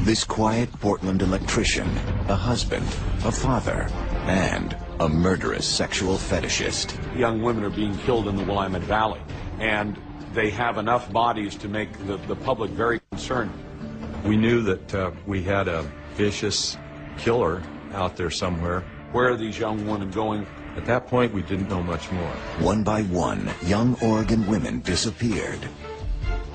This quiet Portland electrician, a husband, a father, and a murderous sexual fetishist. Young women are being killed in the Willamette Valley, and they have enough bodies to make the public very concerned. We knew that we had a vicious killer out there somewhere. Where are these young women going? At that point, we didn't know much more. One by one, young Oregon women disappeared.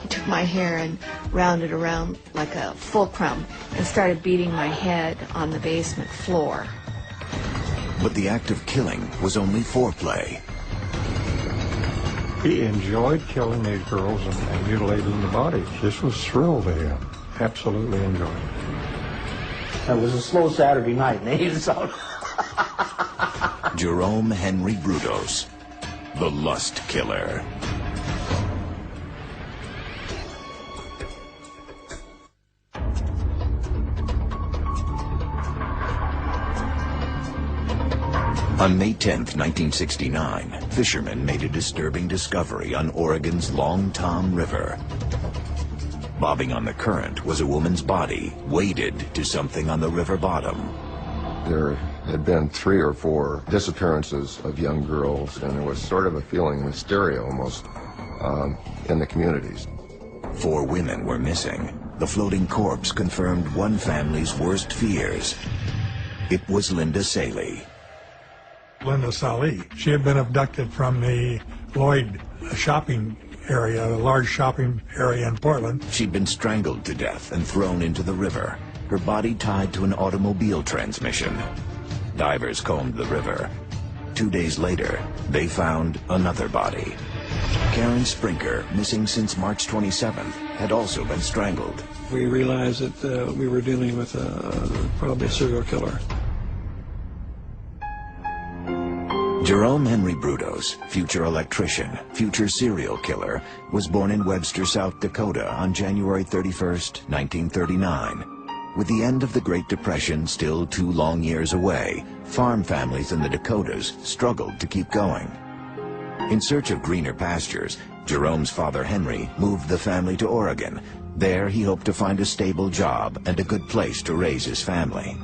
He took my hair and rounded around like a fulcrum and started beating my head on the basement floor. But the act of killing was only foreplay. He enjoyed killing these girls and mutilating the bodies. This was thrill to him. Absolutely enjoyed it. It was a slow Saturday night, and he was out. Jerome Henry Brudos, the lust killer. On May 10th, 1969, fishermen made a disturbing discovery on Oregon's Long Tom River. Bobbing on the current was a woman's body, weighted to something on the river bottom. There had been 3 or 4 disappearances of young girls, and there was sort of a feeling of hysteria almost in the communities. 4 women were missing. The floating corpse confirmed one family's worst fears. It was Linda Saley. Linda Saley. She had been abducted from the Lloyd shopping area, a large shopping area in Portland. She'd been strangled to death and thrown into the river, her body tied to an automobile transmission. Divers combed the river. 2 days later, they found another body. Karen Sprinker, missing since March 27th, had also been strangled. We realized that we were dealing with probably a serial killer. Jerome Henry Brudos, future electrician, future serial killer, was born in Webster, South Dakota on January 31st, 1939. With the end of the Great Depression still 2 long years away, farm families in the Dakotas struggled to keep going. In search of greener pastures, Jerome's father Henry moved the family to Oregon. There he hoped to find a stable job and a good place to raise his family.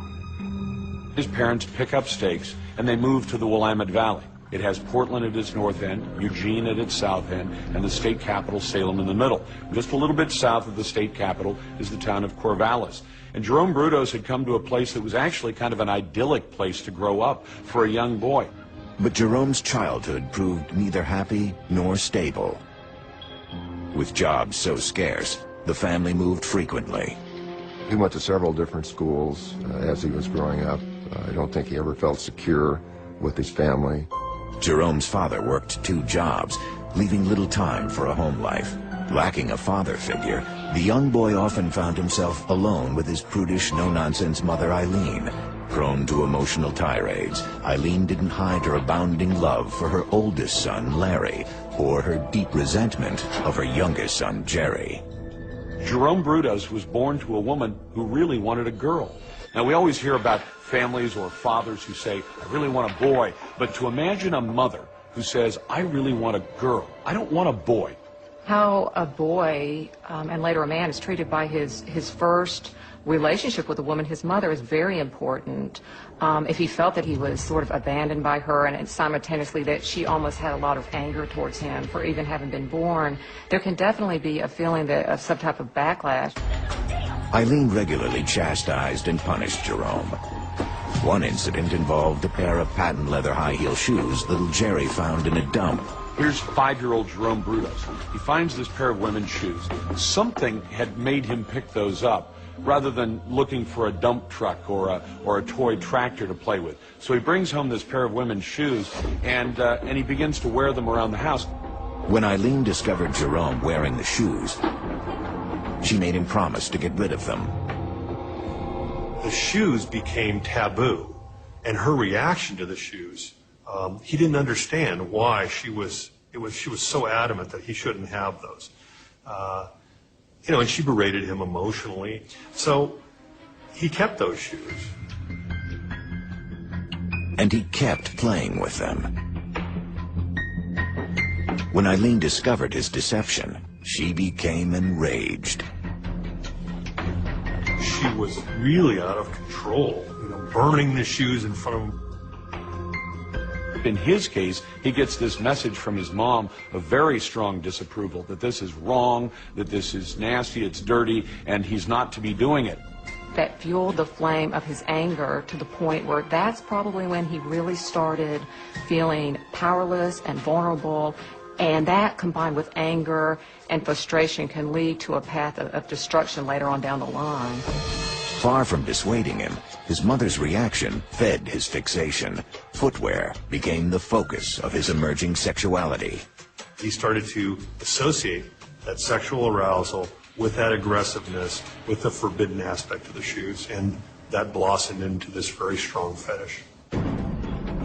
His parents pick up stakes and they move to the Willamette Valley. It has Portland at its north end, Eugene at its south end, and the state capital, Salem, in the middle. Just a little bit south of the state capital is the town of Corvallis. And Jerome Brudos had come to a place that was actually kind of an idyllic place to grow up for a young boy. But Jerome's childhood proved neither happy nor stable. With jobs so scarce, the family moved frequently. He went to several different schools as he was growing up. I don't think he ever felt secure with his family. Jerome's father worked 2 jobs, leaving little time for a home life. Lacking a father figure, the young boy often found himself alone with his prudish, no-nonsense mother Eileen. Prone to emotional tirades, Eileen didn't hide her abounding love for her oldest son, Larry, or her deep resentment of her youngest son, Jerry. Jerome Brudos was born to a woman who really wanted a girl. Now, we always hear about families or fathers who say, I really want a boy. But to imagine a mother who says, I really want a girl, I don't want a boy. How a boy and later a man is treated by his first relationship with a woman, his mother, is very important. If he felt that he was sort of abandoned by her and simultaneously that she almost had a lot of anger towards him for even having been born, there can definitely be a feeling of some type of backlash. Eileen regularly chastised and punished Jerome. One incident involved a pair of patent leather high-heel shoes little Jerry found in a dump. Here's 5-year-old Jerome Brudos. He finds this pair of women's shoes. Something had made him pick those up rather than looking for a dump truck or a toy tractor to play with. So he brings home this pair of women's shoes and he begins to wear them around the house. When Eileen discovered Jerome wearing the shoes, she made him promise to get rid of them. The shoes became taboo, and her reaction to the shoes, he didn't understand why she was so adamant that he shouldn't have those. And she berated him emotionally. So he kept those shoes. And he kept playing with them. When Eileen discovered his deception, she became enraged. she was really out of control, burning the shoes in front of him. In his case, he gets this message from his mom of very strong disapproval, that this is wrong, that this is nasty, it's dirty, and he's not to be doing it. That fueled the flame of his anger to the point where that's probably when he really started feeling powerless and vulnerable, and that combined with anger and frustration can lead to a path of destruction later on down the line. Far from dissuading him, his mother's reaction fed his fixation. Footwear became the focus of his emerging sexuality. He started to associate that sexual arousal with that aggressiveness, with the forbidden aspect of the shoes, and that blossomed into this very strong fetish.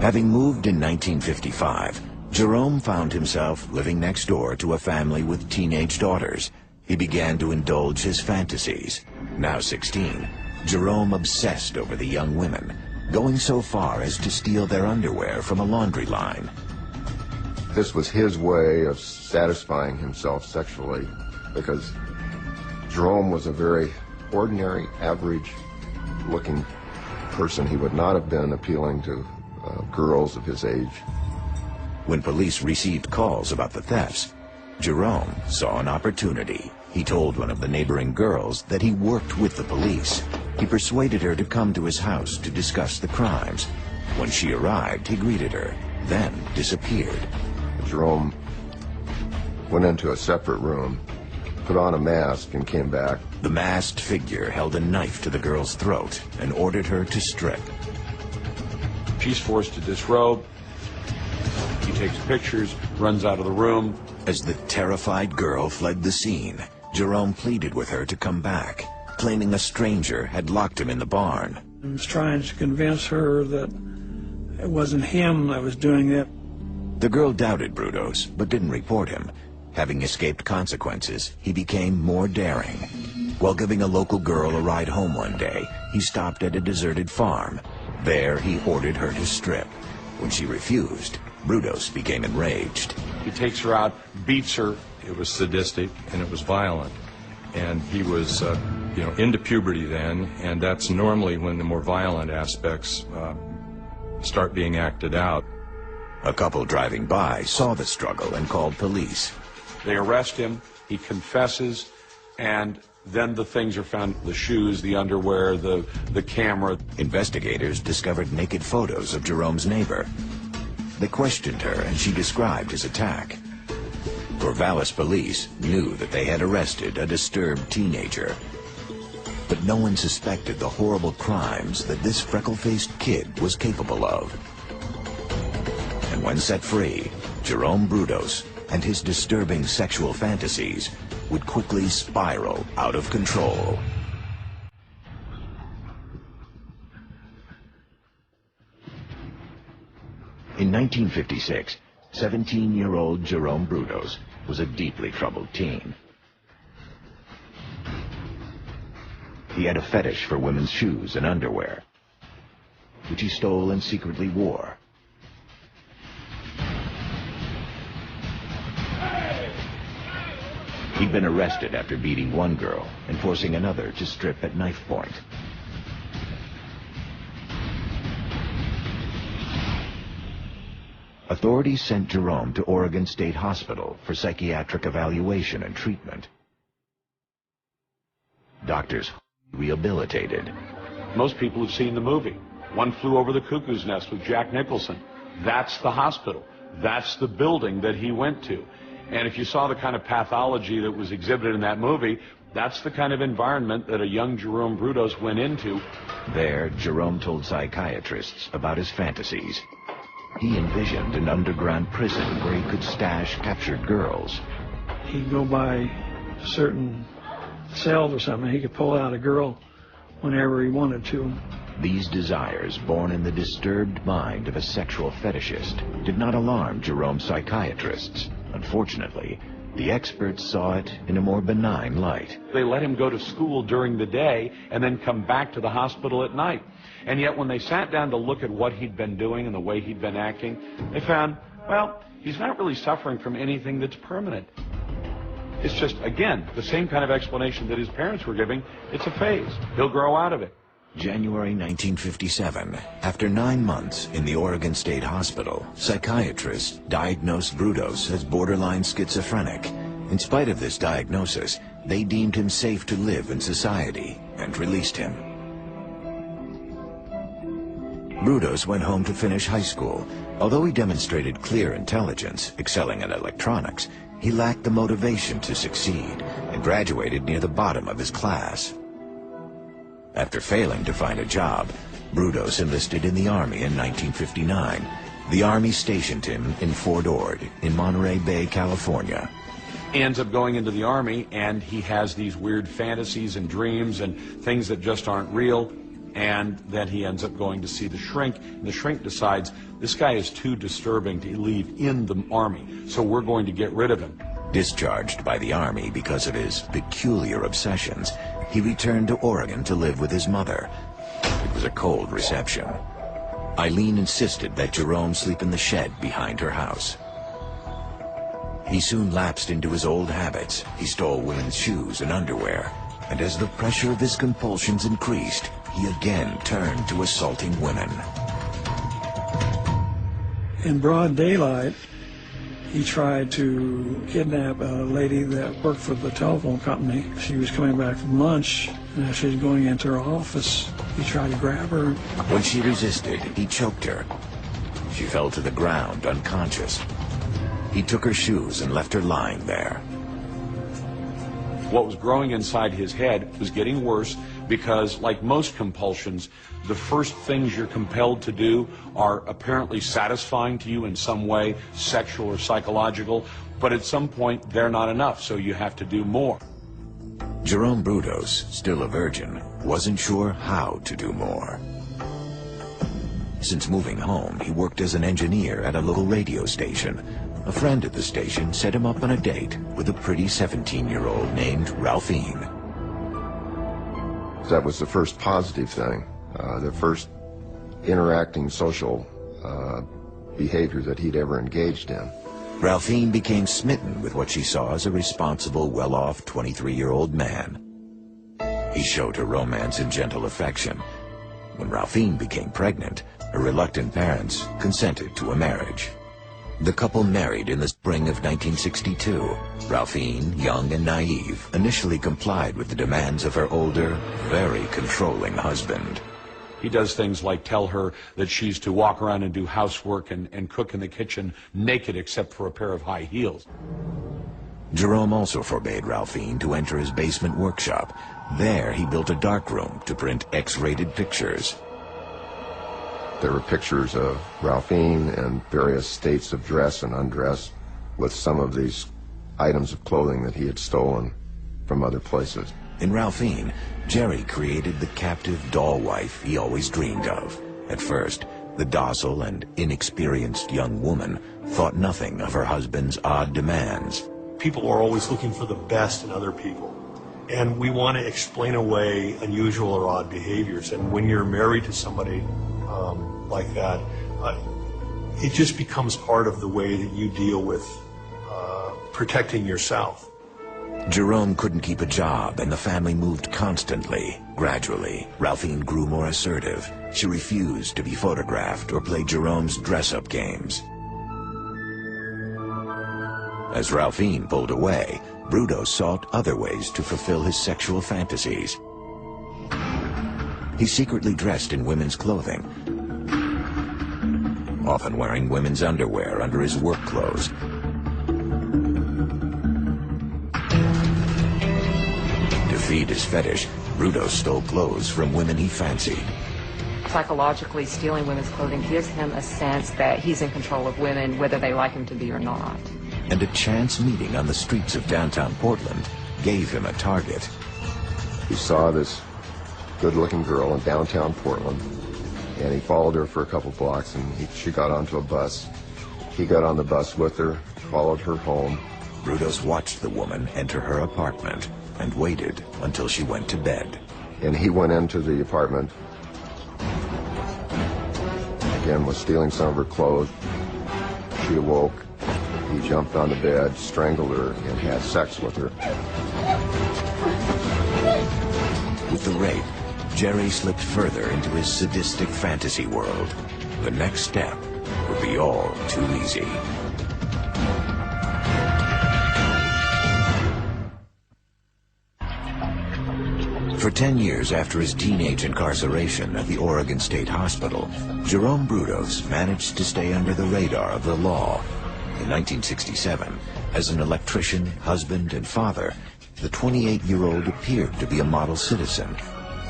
Having moved in 1955, Jerome found himself living next door to a family with teenage daughters. He began to indulge his fantasies. Now 16, Jerome obsessed over the young women, going so far as to steal their underwear from a laundry line. This was his way of satisfying himself sexually, because Jerome was a very ordinary, average-looking person. He would not have been appealing to girls of his age. When police received calls about the thefts, Jerome saw an opportunity. He told one of the neighboring girls that he worked with the police. He persuaded her to come to his house to discuss the crimes. When she arrived, he greeted her, then disappeared. Jerome went into a separate room, put on a mask, and came back. The masked figure held a knife to the girl's throat and ordered her to strip. She's forced to disrobe. He takes pictures, runs out of the room. As the terrified girl fled the scene, Jerome pleaded with her to come back, claiming a stranger had locked him in the barn. I was trying to convince her that it wasn't him that was doing it. The girl doubted Brudos, but didn't report him. Having escaped consequences, he became more daring. While giving a local girl a ride home one day, he stopped at a deserted farm. There, he ordered her to strip. When she refused, Brudos became enraged. He takes her out, beats her. It was sadistic and it was violent. And he was, into puberty then, and that's normally when the more violent aspects start being acted out. A couple driving by saw the struggle and called police. They arrest him, he confesses, and then the things are found, the shoes, the underwear, the camera. Investigators discovered naked photos of Jerome's neighbor. They questioned her and she described his attack. Corvallis police knew that they had arrested a disturbed teenager. But no one suspected the horrible crimes that this freckle-faced kid was capable of. And when set free, Jerome Brudos and his disturbing sexual fantasies would quickly spiral out of control. In 1956, 17-year-old Jerome Brudos was a deeply troubled teen. He had a fetish for women's shoes and underwear, which he stole and secretly wore. He'd been arrested after beating one girl and forcing another to strip at knife point. Authorities sent Jerome to Oregon State Hospital for psychiatric evaluation and treatment. Doctors rehabilitated. Most people have seen the movie, One Flew Over the Cuckoo's Nest with Jack Nicholson. That's the hospital. That's the building that he went to. And if you saw the kind of pathology that was exhibited in that movie, that's the kind of environment that a young Jerome Brudos went into. There, Jerome told psychiatrists about his fantasies. He envisioned an underground prison where he could stash captured girls. He'd go by certain cells or something. He could pull out a girl whenever he wanted to. These desires, born in the disturbed mind of a sexual fetishist, did not alarm Jerome's psychiatrists. Unfortunately, the experts saw it in a more benign light. They let him go to school during the day and then come back to the hospital at night. And yet when they sat down to look at what he'd been doing and the way he'd been acting, they found, well, he's not really suffering from anything that's permanent. It's just, again, the same kind of explanation that his parents were giving. It's a phase. He'll grow out of it. January 1957, after 9 months in the Oregon State Hospital, psychiatrists diagnosed Brudos as borderline schizophrenic. In spite of this diagnosis, they deemed him safe to live in society and released him. Brudos went home to finish high school. Although he demonstrated clear intelligence, excelling in electronics, he lacked the motivation to succeed and graduated near the bottom of his class. After failing to find a job, Brudos enlisted in the Army in 1959. The Army stationed him in Fort Ord in Monterey Bay, California. He ends up going into the Army, and he has these weird fantasies and dreams and things that just aren't real, and then he ends up going to see the shrink, and the shrink decides this guy is too disturbing to leave in the Army, so we're going to get rid of him. Discharged by the Army because of his peculiar obsessions, he returned to Oregon to live with his mother. It was a cold reception. Eileen insisted that Jerome sleep in the shed behind her house. He soon lapsed into his old habits. He stole women's shoes and underwear, and as the pressure of his compulsions increased, he again turned to assaulting women. In broad daylight, he tried to kidnap a lady that worked for the telephone company. She was coming back from lunch, and as she was going into her office, he tried to grab her. When she resisted, he choked her. She fell to the ground, unconscious. He took her shoes and left her lying there. What was growing inside his head was getting worse because, like most compulsions, the first things you're compelled to do are apparently satisfying to you in some way, sexual or psychological, but at some point they're not enough, so you have to do more. Jerome Brudos, still a virgin, wasn't sure how to do more. Since moving home, he worked as an engineer at a local radio station. A friend at the station set him up on a date with a pretty 17-year-old named Ralphine. That was the first positive thing, the first interacting social behavior that he'd ever engaged in. Ralphine became smitten with what she saw as a responsible, well-off 23-year-old man. He showed her romance and gentle affection. When Ralphine became pregnant, her reluctant parents consented to a marriage. The couple married in the spring of 1962. Ralphine, young and naive, initially complied with the demands of her older, very controlling husband. He does things like tell her that she's to walk around and do housework and cook in the kitchen naked except for a pair of high heels. Jerome also forbade Ralphine to enter his basement workshop. There he built a darkroom to print X-rated pictures. There were pictures of Ralphine in various states of dress and undress with some of these items of clothing that he had stolen from other places. In Ralphine, Jerry created the captive doll wife he always dreamed of. At first, the docile and inexperienced young woman thought nothing of her husband's odd demands. People are always looking for the best in other people, and we want to explain away unusual or odd behaviors. And when you're married to somebody like that, it just becomes part of the way that you deal with protecting yourself. Jerome couldn't keep a job, and the family moved constantly. Gradually, Ralphine grew more assertive. She refused to be photographed or play Jerome's dress-up games. As Ralphine pulled away, Brudos sought other ways to fulfill his sexual fantasies. He secretly dressed in women's clothing, often wearing women's underwear under his work clothes. To feed his fetish, Brudos stole clothes from women he fancied. Psychologically, stealing women's clothing gives him a sense that he's in control of women, whether they like him to be or not. And a chance meeting on the streets of downtown Portland gave him a target. He saw this good-looking girl in downtown Portland, and he followed her for a couple blocks, and she got onto a bus. He got on the bus with her, followed her home. Brudos watched the woman enter her apartment and waited until she went to bed. And he went into the apartment, again was stealing some of her clothes. She awoke, He jumped on the bed, strangled her, and had sex with her. With the rape, Jerry slipped further into his sadistic fantasy world. The next step would be all too easy. For 10 years after his teenage incarceration at the Oregon State Hospital, Jerome Brudos managed to stay under the radar of the law. In 1967, as an electrician, husband, and father, the 28-year-old appeared to be a model citizen,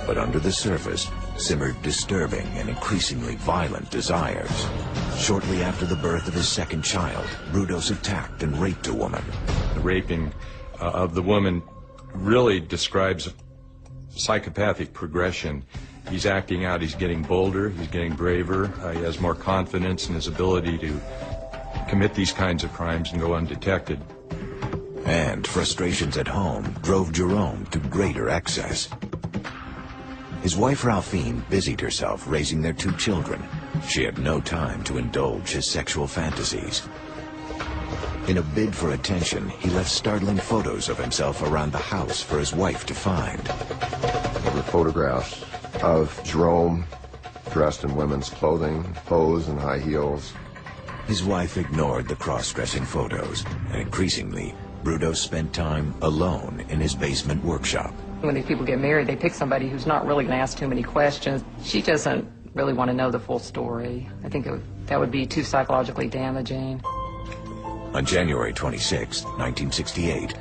but under the surface simmered disturbing and increasingly violent desires. Shortly after the birth of his second child, Brudos attacked and raped a woman. The raping of the woman really describes psychopathic progression. He's acting out, he's getting bolder, he's getting braver, he has more confidence in his ability to commit these kinds of crimes and go undetected. And frustrations at home drove Jerome to greater excess. His wife Ralphine busied herself raising their 2 children. She had no time to indulge his sexual fantasies. In a bid for attention, he left startling photos of himself around the house for his wife to find. There were photographs of Jerome dressed in women's clothing, hose and high heels. His wife ignored the cross-dressing photos, and increasingly, Brudos spent time alone in his basement workshop. When these people get married, they pick somebody who's not really going to ask too many questions. She doesn't really want to know the full story. I think that would be too psychologically damaging. On January 26, 1968,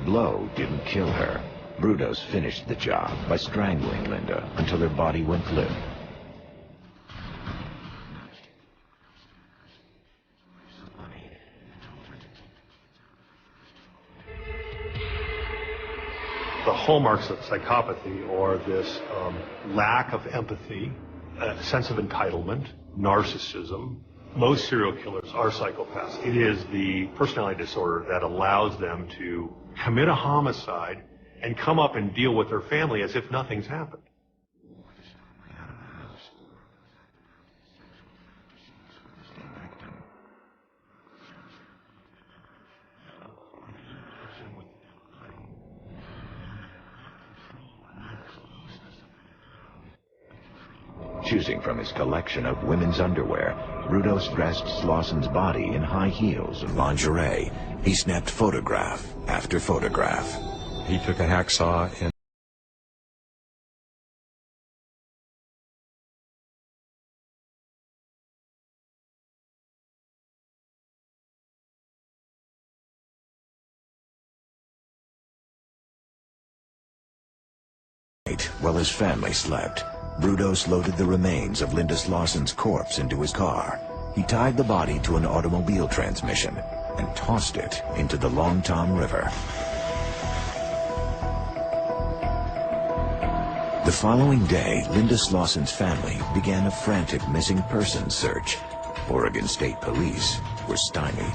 blow didn't kill her. Brudos finished the job by strangling Linda until her body went limp. The hallmarks of psychopathy are this lack of empathy, a sense of entitlement, narcissism. Most serial killers are psychopaths. It is the personality disorder that allows them to commit a homicide and come up and deal with their family as if nothing's happened. Choosing from his collection of women's underwear, Brudos dressed Slauson's body in high heels and lingerie. He snapped photograph after photograph. He took a hacksaw and while his family slept, Brudos loaded the remains of Linda Slauson's corpse into his car. He tied the body to an automobile transmission and tossed it into the Long Tom River. The following day, Linda Slauson's family began a frantic missing persons search. Oregon State Police were stymied.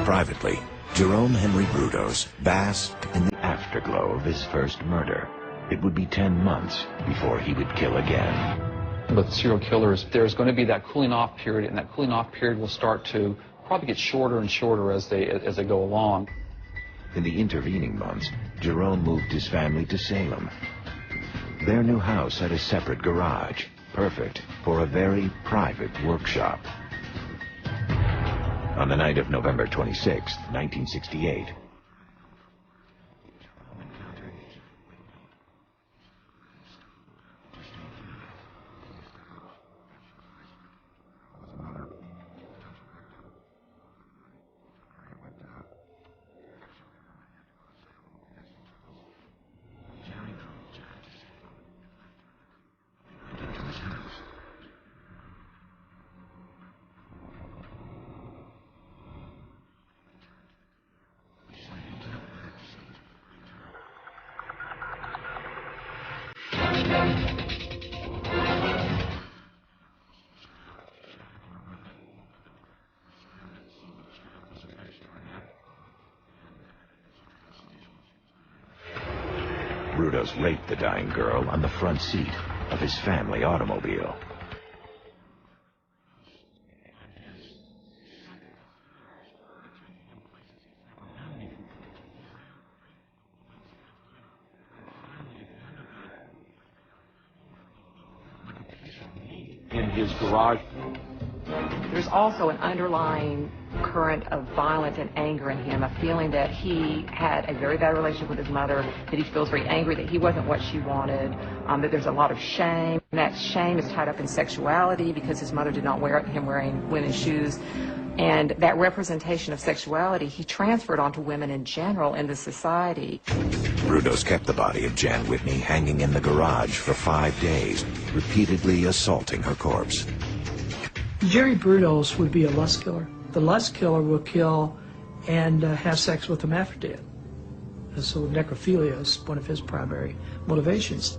Privately, Jerome Henry Brudos basked in the afterglow of his first murder. It would be 10 months before he would kill again. But serial killers, there's going to be that cooling off period, and that cooling off period will start to probably get shorter and shorter as they go along. In the intervening months, Jerome moved his family to Salem. Their new house had a separate garage, perfect for a very private workshop. On the night of November 26, 1968, Brudos raped the dying girl on the front seat of his family automobile. In his garage. There's also an underlying current of violence and anger in him, a feeling that he had a very bad relationship with his mother, that he feels very angry that he wasn't what she wanted, that there's a lot of shame. And that shame is tied up in sexuality because his mother did not want him wearing women's shoes. And that representation of sexuality he transferred onto women in general in the society. Brudos kept the body of Jan Whitney hanging in the garage for 5 days, repeatedly assaulting her corpse. Jerry Brudos would be a lust killer. The lust killer will kill and have sex with them after death. And so necrophilia is one of his primary motivations.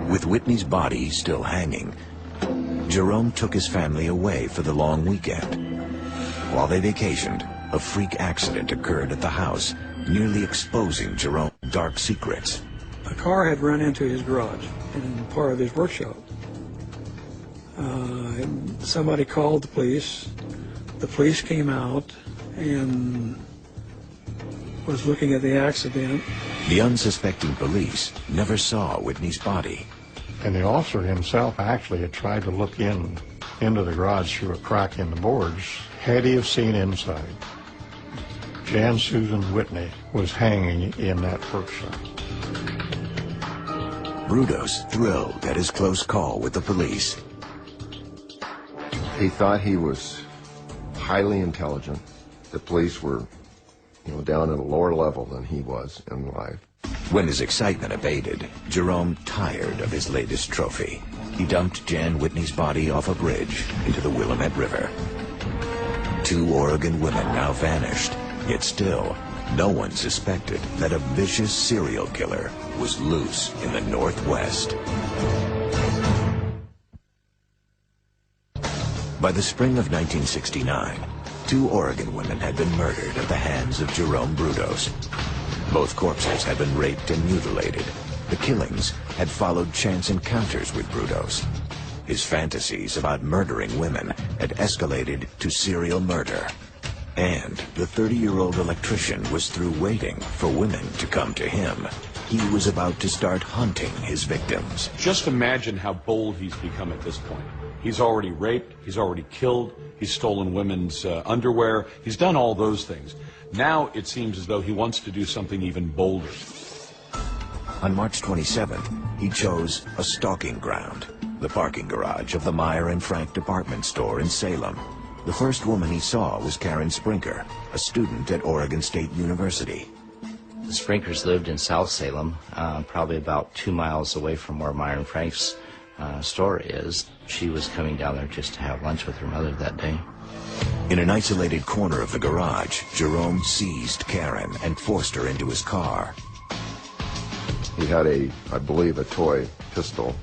With Whitney's body still hanging, Jerome took his family away for the long weekend. While they vacationed, a freak accident occurred at the house, nearly exposing Jerome's dark secrets. A car had run into his garage in part of his workshop. Somebody called the police. The police came out and was looking at the accident. The unsuspecting police never saw Whitney's body. And the officer himself actually had tried to look into the garage through a crack in the boards. Had he have seen inside, Jan Susan Whitney was hanging in that workshop. Brudos thrilled at his close call with the police. He thought he was highly intelligent. The police were, down at a lower level than he was in life. When his excitement abated, Jerome tired of his latest trophy. He dumped Jan Whitney's body off a bridge into the Willamette River. 2 Oregon women now vanished, yet still, no one suspected that a vicious serial killer was loose in the Northwest. By the spring of 1969, 2 Oregon women had been murdered at the hands of Jerome Brudos. Both corpses had been raped and mutilated. The killings had followed chance encounters with Brudos. His fantasies about murdering women had escalated to serial murder. And the 30-year-old electrician was through waiting for women to come to him. He was about to start hunting his victims. Just imagine how bold he's become at this point. He's already raped, he's already killed, he's stolen women's underwear, he's done all those things. Now it seems as though he wants to do something even bolder. On March 27th, he chose a stalking ground, the parking garage of the Meyer and Frank department store in Salem. The first woman he saw was Karen Sprinker, a student at Oregon State University. The Sprinkers lived in South Salem, probably about 2 miles away from where Meyer and Frank's store is. She was coming down there just to have lunch with her mother that day. In an isolated corner of the garage, Jerome seized Karen and forced her into his car. He had I believe, a toy pistol,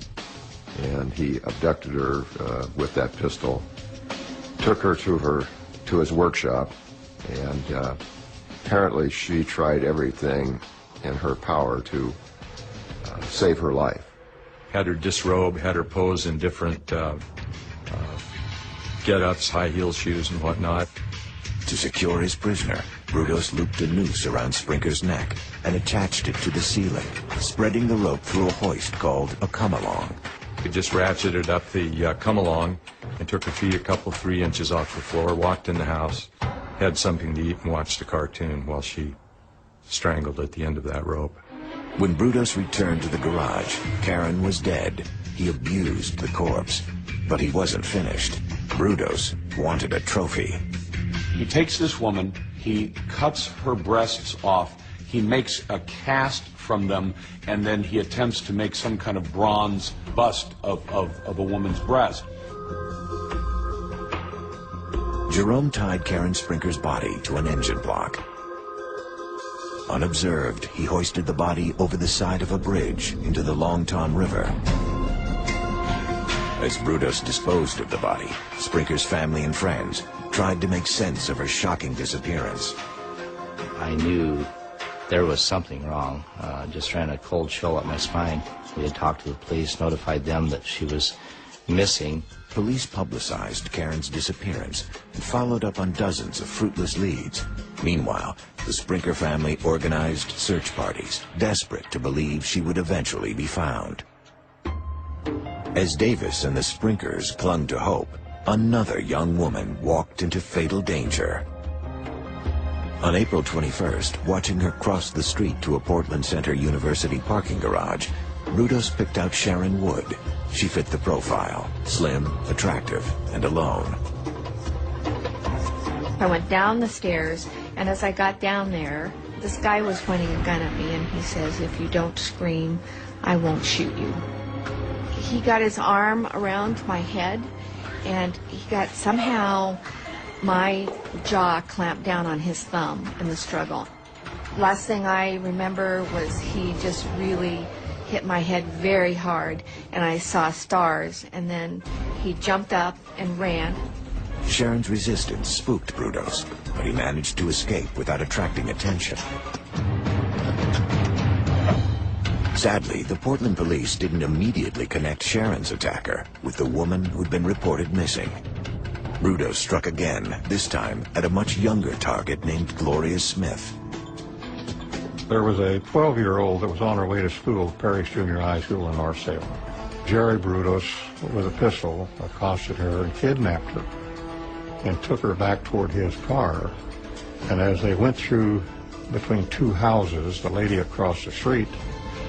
and he abducted her with that pistol, took her to his workshop, and apparently she tried everything in her power to save her life. Had her disrobe, had her pose in different get-ups, high heel shoes and whatnot. To secure his prisoner, Brudos looped a noose around Sprinker's neck and attached it to the ceiling, spreading the rope through a hoist called a come-along. He just ratcheted up the come-along and took her feet a couple, 3 inches off the floor, walked in the house, had something to eat, and watched a cartoon while she strangled at the end of that rope. When Brudos returned to the garage, Karen was dead. He abused the corpse, but he wasn't finished. Brudos wanted a trophy. He takes this woman, he cuts her breasts off, he makes a cast from them, and then he attempts to make some kind of bronze bust of a woman's breast. Jerome tied Karen Sprinker's body to an engine block. Unobserved, he hoisted the body over the side of a bridge into the Longton River. As Brudos disposed of the body, Sprinker's family and friends tried to make sense of her shocking disappearance. I knew there was something wrong. Just ran a cold chill up my spine. We had talked to the police, notified them that she was missing. Police publicized Karen's disappearance and followed up on dozens of fruitless leads. Meanwhile, the Sprinker family organized search parties, desperate to believe she would eventually be found. As Davis and the Sprinkers clung to hope, another young woman walked into fatal danger. On April 21st, watching her cross the street to a Portland Center University parking garage, Brudos picked out Sharon Wood. She fit the profile, slim, attractive, and alone. I went down the stairs, and as I got down there, this guy was pointing a gun at me, and he says, "If you don't scream, I won't shoot you." He got his arm around my head, and he got somehow my jaw clamped down on his thumb in the struggle. Last thing I remember was he just really hit my head very hard, and I saw stars, and then he jumped up and ran. Sharon's resistance spooked Brudos, but he managed to escape without attracting attention. Sadly, the Portland police didn't immediately connect Sharon's attacker with the woman who'd been reported missing. Brudos struck again, this time at a much younger target named Gloria Smith. There was a 12-year-old that was on her way to school, Parish Junior High School in North Salem. Jerry Brudos, with a pistol, accosted her and kidnapped her and took her back toward his car. And as they went through between two houses, the lady across the street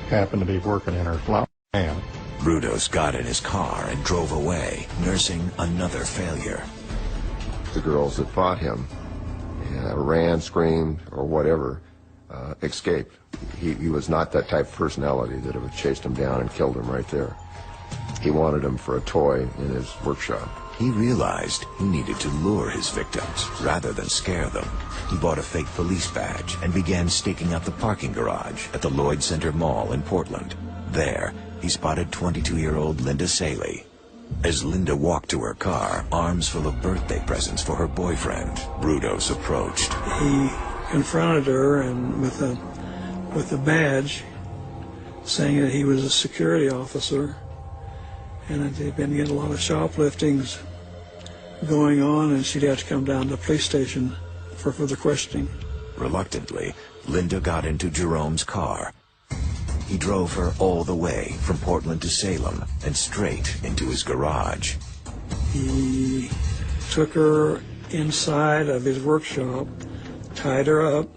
happened to be working in her flower van. Brudos got in his car and drove away, nursing another failure. The girls that fought him ran, screamed, or whatever, escaped. He was not that type of personality that would have chased him down and killed him right there. He wanted him for a toy in his workshop. He realized he needed to lure his victims rather than scare them. He bought a fake police badge and began staking out the parking garage at the Lloyd Center Mall in Portland. There, he spotted 22-year-old Linda Saley. As Linda walked to her car, arms full of birthday presents for her boyfriend, Brudos approached. He confronted her and with a badge, saying that he was a security officer and that they'd been getting a lot of shopliftings going on, and she'd have to come down to the police station for further questioning. Reluctantly, Linda got into Jerome's car. He drove her all the way from Portland to Salem and straight into his garage. He took her inside of his workshop, tied her up.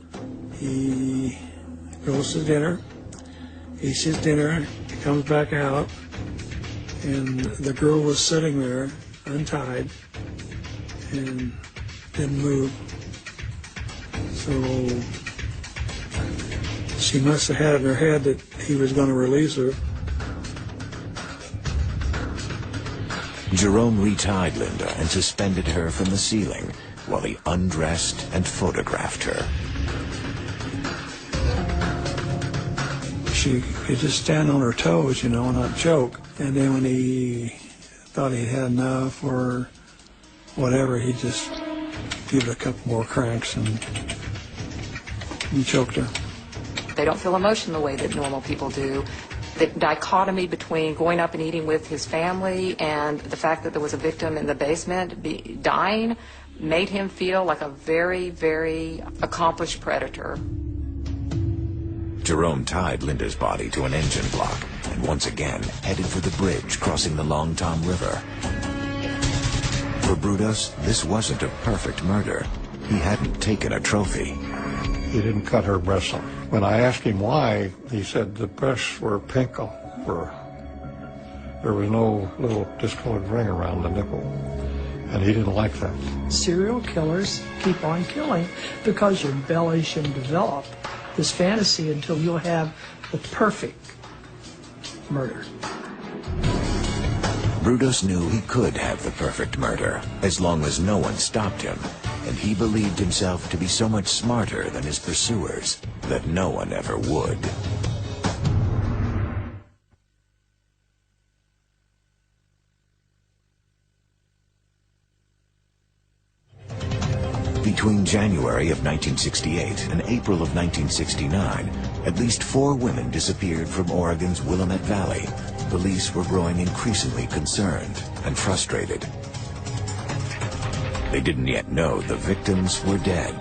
He goes to dinner, eats his dinner, he comes back out, and the girl was sitting there, untied, and didn't move. So she must have had in her head that he was going to release her. Jerome retied Linda and suspended her from the ceiling while he undressed and photographed her. She could just stand on her toes, you know, and not choke. And then when he thought he had enough or whatever, he just gave it a couple more cranks and choked her. They don't feel emotion the way that normal people do. The dichotomy between going up and eating with his family and the fact that there was a victim in the basement dying made him feel like a very, very accomplished predator. Jerome tied Linda's body to an engine block and once again headed for the bridge crossing the Long Tom River. For Brudos, this wasn't a perfect murder. He hadn't taken a trophy. He didn't cut her breasts off. When I asked him why, he said the breasts were pink. There was no little discolored ring around the nipple, and he didn't like that. Serial killers keep on killing because you embellish and develop this fantasy until you'll have the perfect murder. Brudos knew he could have the perfect murder as long as no one stopped him, and he believed himself to be so much smarter than his pursuers that no one ever would. Between January of 1968 and April of 1969, at least 4 women disappeared from Oregon's Willamette Valley. Police were growing increasingly concerned and frustrated. They didn't yet know the victims were dead.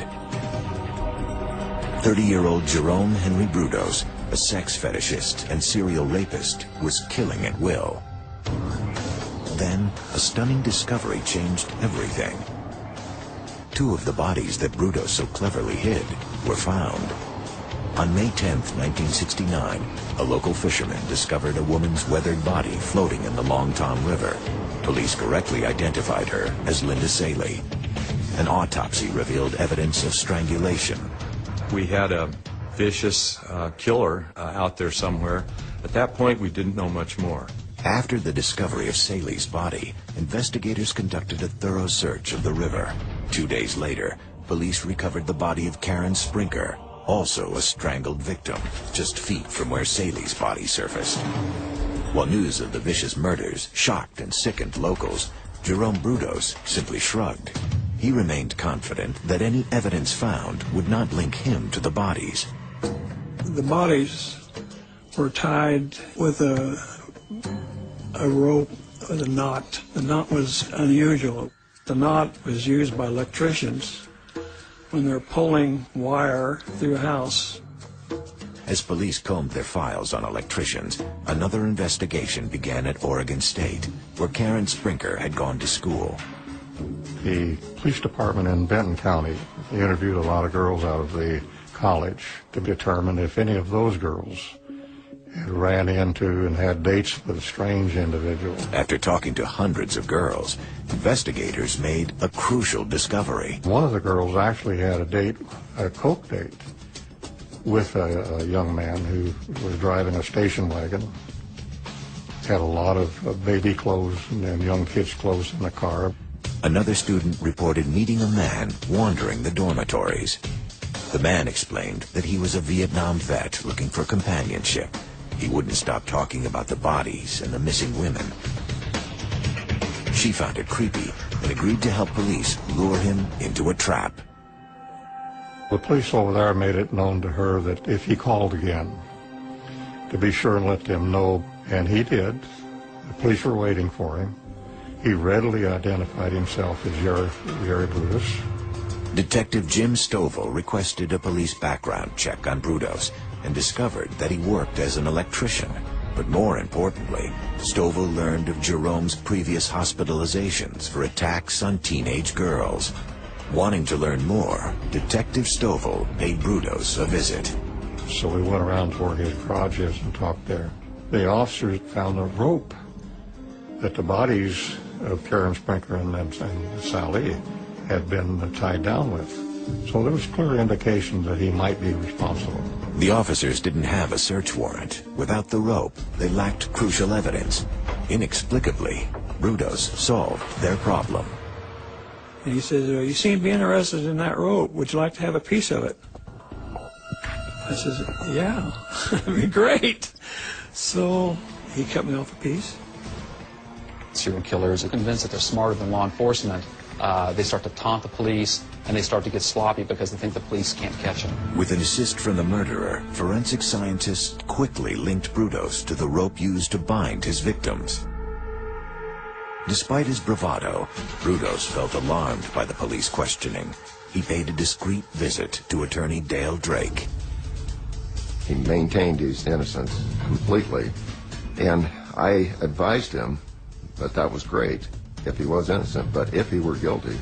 30-year-old Jerome Henry Brudos, a sex fetishist and serial rapist, was killing at will. Then, a stunning discovery changed everything. 2 of the bodies that Brudos so cleverly hid were found. On May 10, 1969, a local fisherman discovered a woman's weathered body floating in the Long Tom River. Police correctly identified her as Linda Saley. An autopsy revealed evidence of strangulation. We had a vicious killer out there somewhere. At that point, we didn't know much more. After the discovery of Saley's body, investigators conducted a thorough search of the river. 2 days later, police recovered the body of Karen Sprinker, also a strangled victim, just feet from where Saley's body surfaced. While news of the vicious murders shocked and sickened locals, Jerome Brudos simply shrugged. He remained confident that any evidence found would not link him to the bodies. The bodies were tied with a rope with a knot. The knot was unusual. The knot was used by electricians when they're pulling wire through a house. As police combed their files on electricians, another investigation began at Oregon State, where Karen Sprinker had gone to school. The police department in Benton County interviewed a lot of girls out of the college to determine if any of those girls had ran into and had dates with a strange individual. After talking to hundreds of girls, investigators made a crucial discovery. One of the girls actually had a date, a coke date, with a young man who was driving a station wagon. Had a lot of baby clothes and young kids' clothes in the car. Another student reported meeting a man wandering the dormitories. The man explained that he was a Vietnam vet looking for companionship. He wouldn't stop talking about the bodies and the missing women. She found it creepy and agreed to help police lure him into a trap. The police over there made it known to her that if he called again, to be sure and let them know, and he did. The police were waiting for him. He readily identified himself as Jerry Brudos. Detective Jim Stovall requested a police background check on Brudos and discovered that he worked as an electrician. But more importantly, Stovall learned of Jerome's previous hospitalizations for attacks on teenage girls. Wanting to learn more, Detective Stovall paid Brudos a visit. So we went around to where his garage is and talked there. The officers found a rope that the bodies of Karen Sprinker and Sally had been tied down with. So there was clear indication that he might be responsible. The officers didn't have a search warrant. Without the rope, they lacked crucial evidence. Inexplicably, Brudos solved their problem. And he says, you seem to be interested in that rope. Would you like to have a piece of it? I says, yeah, that'd be great. So he cut me off a piece. Serial killers are convinced that they're smarter than law enforcement. They start to taunt the police, and they start to get sloppy because they think the police can't catch them. With an assist from the murderer, forensic scientists quickly linked Brudos to the rope used to bind his victims. Despite his bravado, Brudos felt alarmed by the police questioning. He paid a discreet visit to attorney Dale Drake. He maintained his innocence completely, and I advised him that that was great if he was innocent, but if he were guilty,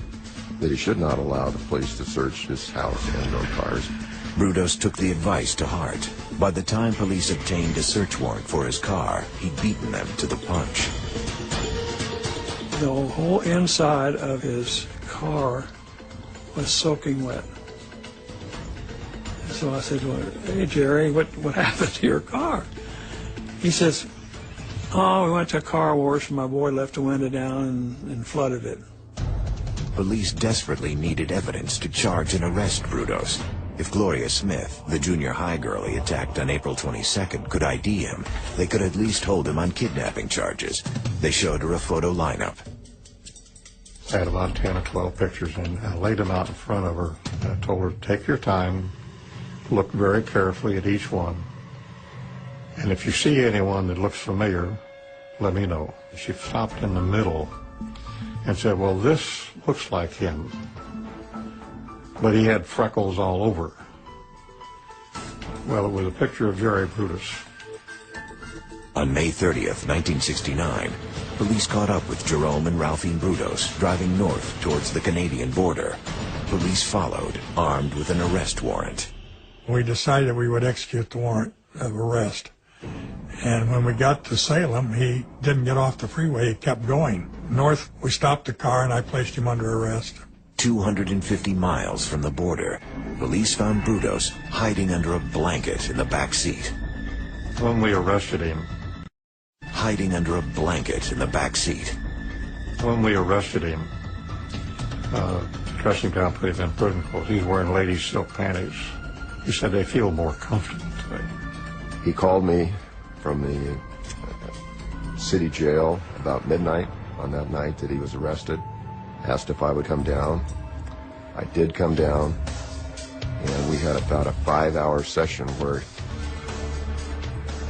that he should not allow the police to search his house and or cars. Brudos took the advice to heart. By the time police obtained a search warrant for his car, he'd beaten them to the punch. The whole inside of his car was soaking wet. So I said, well, hey, Jerry, what happened to your car? He says, oh, we went to a car wash and my boy left the window down and flooded it. Police desperately needed evidence to charge and arrest Brudos. If Gloria Smith, the junior high girl he attacked on April 22nd, could ID him, they could at least hold him on kidnapping charges. They showed her a photo lineup. had about 10 or 12 pictures, and I laid them out in front of her. And I told her, take your time, look very carefully at each one, and if you see anyone that looks familiar, let me know. She stopped in the middle and said, well, this looks like him, but he had freckles all over. Well, it was a picture of Jerry Brudos. On May 30th, 1969, police caught up with Jerome and Ralphine Brudos driving north towards the Canadian border. Police followed, armed with an arrest warrant. We decided we would execute the warrant of arrest. And when we got to Salem, he didn't get off the freeway, he kept going. North, we stopped the car and I placed him under arrest. 250 miles from the border, police found Brudos hiding under a blanket in the back seat. When we arrested him, hiding under a blanket in the back seat. When we arrested him, dressing down, put him in prison clothes. He's wearing ladies' silk panties. He said they feel more comfortable today. He called me from the city jail about midnight on that night that he was arrested, asked if I would come down. I did come down, and we had about a 5-hour session where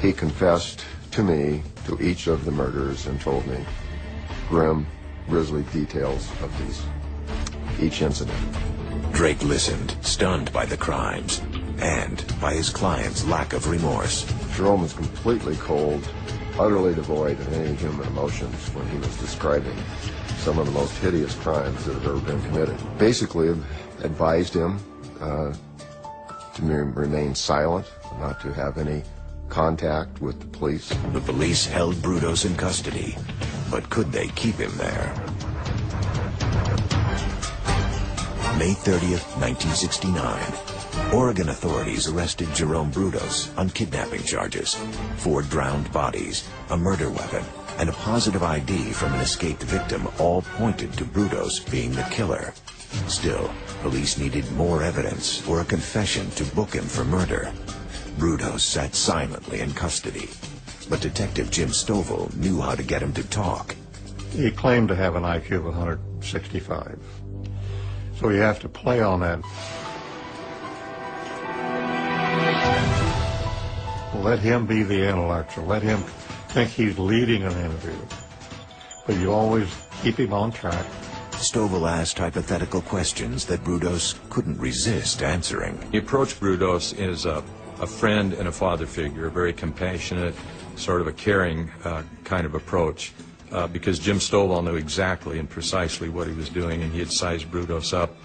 he confessed to me to each of the murders and told me grim, grisly details of each incident. Drake listened, stunned by the crimes and by his client's lack of remorse. Jerome was completely cold, utterly devoid of any human emotions when he was describing some of the most hideous crimes that have ever been committed. Basically advised him to remain silent, not to have any contact with the police. The police held Brudos in custody, but could they keep him there? May 30th, 1969. Oregon authorities arrested Jerome Brudos on kidnapping charges, 4 drowned bodies, a murder weapon, and a positive ID from an escaped victim all pointed to Brudos being the killer. Still, police needed more evidence or a confession to book him for murder. Brudos sat silently in custody, but Detective Jim Stovall knew how to get him to talk. He claimed to have an IQ of 165, so you have to play on that. Let him be the intellectual. Let him think he's leading an interview, but you always keep him on track. Stovall asked hypothetical questions that Brudos couldn't resist answering. He approached Brudos as a friend and a father figure, a very compassionate, sort of a caring kind of approach, because Jim Stovall knew exactly and precisely what he was doing, and he had sized Brudos up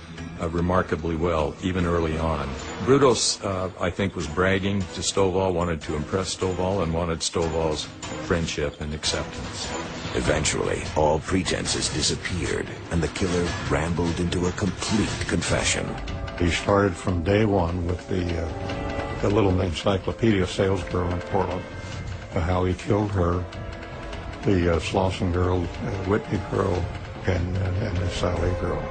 remarkably well, even early on. Brudos, I think, was bragging to Stovall, wanted to impress Stovall, and wanted Stovall's friendship and acceptance. Eventually, all pretenses disappeared, and the killer rambled into a complete confession. He started from day one with the little encyclopedia salesgirl in Portland, how he killed her, the Slauson girl, Whitney girl, and the Sally girl,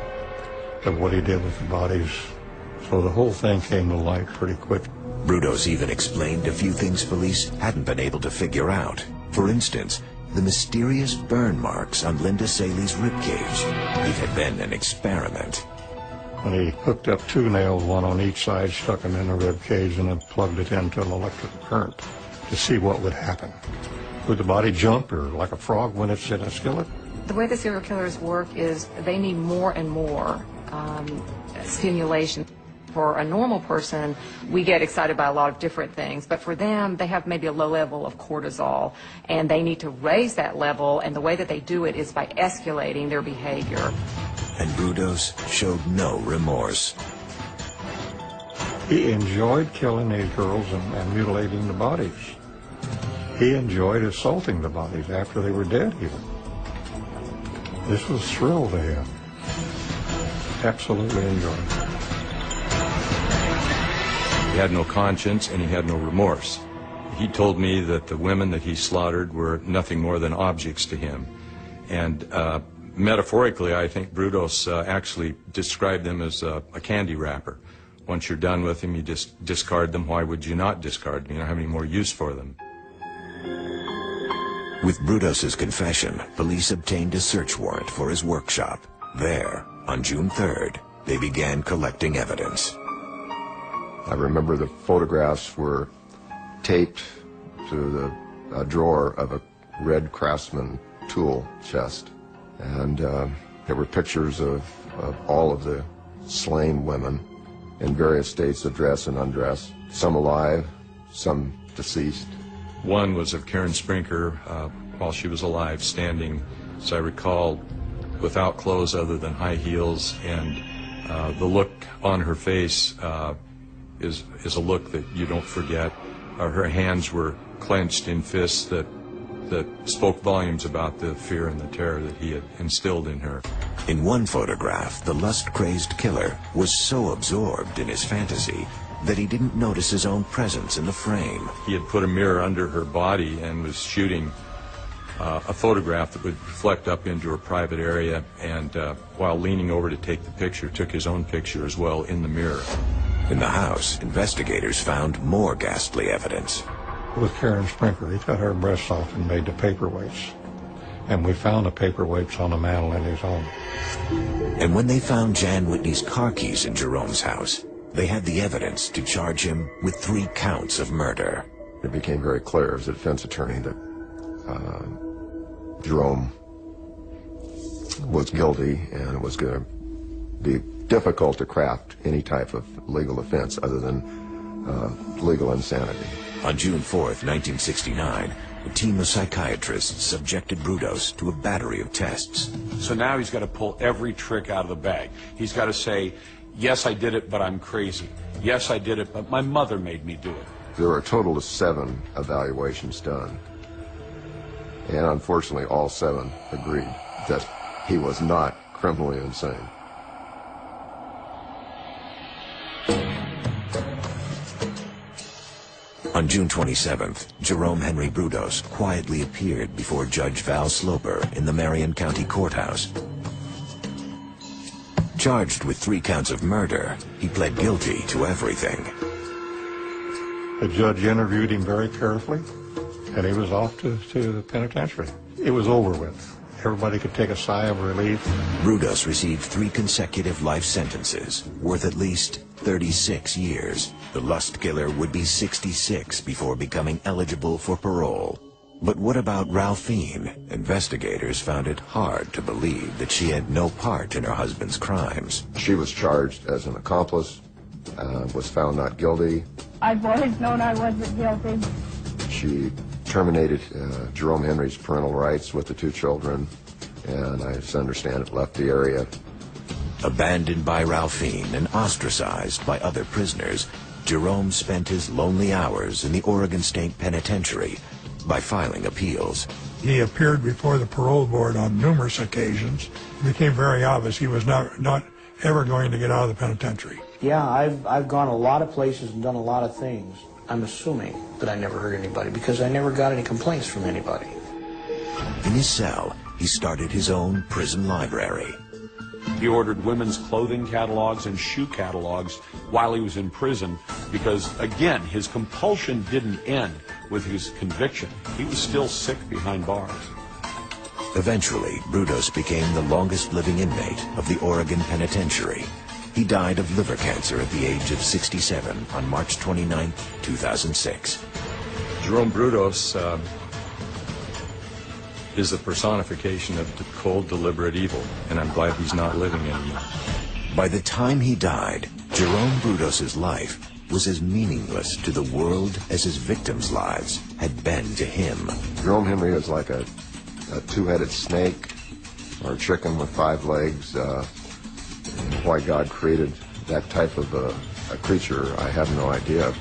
and what he did with the bodies. So the whole thing came to light pretty quick. Brudos even explained a few things police hadn't been able to figure out. For instance, the mysterious burn marks on Linda Saley's ribcage. It had been an experiment. And he hooked up 2 nails, one on each side, stuck them in the rib cage, and then plugged it into an electrical current to see what would happen. Would the body jump, or like a frog when it's in a skillet? The way the serial killers work is they need more and more stimulation. For a normal person, we get excited by a lot of different things, but for them, they have maybe a low level of cortisol, and they need to raise that level, and the way that they do it is by escalating their behavior. And Brudos showed no remorse. He enjoyed killing these girls and mutilating the bodies. He enjoyed assaulting the bodies after they were dead, even. This was a thrill to him. Absolutely enjoyed it. He had no conscience and he had no remorse. He told me that the women that he slaughtered were nothing more than objects to him. And metaphorically, I think Brudos actually described them as a candy wrapper. Once you're done with them, you just discard them. Why would you not discard them? You don't have any more use for them. With Brudos's confession, police obtained a search warrant for his workshop. There, on June 3rd, they began collecting evidence. I remember the photographs were taped to the drawer of a red Craftsman tool chest. And there were pictures of all of the slain women in various states of dress and undress, some alive, some deceased. One was of Karen Sprinker while she was alive, standing, as I recall, without clothes other than high heels, and the look on her face is a look that you don't forget. Her hands were clenched in fists that spoke volumes about the fear and the terror that he had instilled in her. In one photograph, the lust-crazed killer was so absorbed in his fantasy that he didn't notice his own presence in the frame. He had put a mirror under her body and was shooting a photograph that would reflect up into her private area, and while leaning over to take the picture, took his own picture as well in the mirror. In the house, investigators found more ghastly evidence. With Karen Sprinker, he cut her breasts off and made the paperweights. And we found the paperweights on the mantel in his home. And when they found Jan Whitney's car keys in Jerome's house, they had the evidence to charge him with 3 counts of murder. It became very clear as a defense attorney that Jerome was guilty, and it was going to be difficult to craft any type of legal offense other than legal insanity. On June 4th, 1969, a team of psychiatrists subjected Brudos to a battery of tests. So now he's got to pull every trick out of the bag. He's got to say, yes, I did it, but I'm crazy. Yes, I did it, but my mother made me do it. There were a total of 7 evaluations done. And unfortunately, all 7 agreed that he was not criminally insane. On June 27th, Jerome Henry Brudos quietly appeared before Judge Val Sloper in the Marion County Courthouse. Charged with 3 counts of murder, he pled guilty to everything. The judge interviewed him very carefully, and he was off to the penitentiary. It was over with. Everybody could take a sigh of relief. Brudos received 3 consecutive life sentences, worth at least 36 years. The lust killer would be 66 before becoming eligible for parole. But what about Ralphine? Investigators found it hard to believe that she had no part in her husband's crimes. She was charged as an accomplice, was found not guilty. I've always known I wasn't guilty. She terminated Jerome Henry's parental rights with the 2 children, and I understand it left the area. Abandoned by Ralphine and ostracized by other prisoners, Jerome spent his lonely hours in the Oregon State Penitentiary by filing appeals. He appeared before the parole board on numerous occasions. It became very obvious he was not ever going to get out of the penitentiary. Yeah, I've gone a lot of places and done a lot of things. I'm assuming that I never hurt anybody because I never got any complaints from anybody. In his cell, he started his own prison library. He ordered women's clothing catalogs and shoe catalogs while he was in prison because, again, his compulsion didn't end with his conviction. He was still sick behind bars. Eventually, Brudos became the longest living inmate of the Oregon Penitentiary. He died of liver cancer at the age of 67 on March 29, 2006. Jerome Brudos is the personification of cold, deliberate evil, and I'm glad he's not living anymore. By the time he died, Jerome Brudos' life was as meaningless to the world as his victims' lives had been to him. Jerome Henry is like a 2-headed snake or a chicken with 5 legs. Why God created that type of a creature, I have no idea.